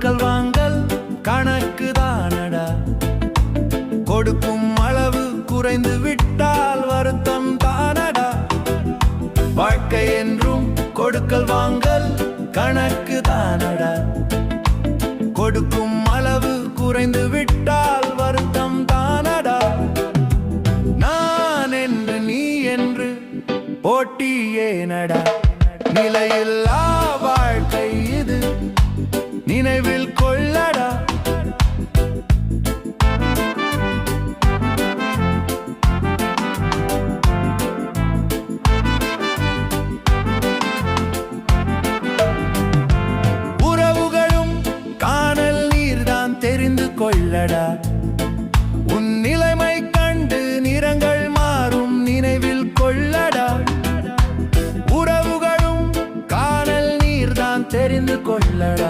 கொடுக்கல் வாங்கல் கணக்கு தானடா. கொடுக்கும் அளவு குறைந்து விட்டால் வருத்தம் தானடா. வாழ்க்கை என்றும் கொடுக்கல் வாங்கல் கணக்கு தானடா. கொடுக்கும் அளவு குறைந்து விட்டால் வருத்தம் தானடா. நான் என்று நீ என்று போட்டி ஏனடா. நிலையில்லா வாழ்க்கை இது நினைவில் கொள்ளடா. உறவுகளும் காணல் நீர்தான் தெரிந்து கொள்ளடா. உன் நிலைமை கண்டு நிறங்கள் மாறும் நினைவில் கொள்ளடா. உறவுகளும் காணல் நீர்தான் தெரிந்து கொள்ளடா.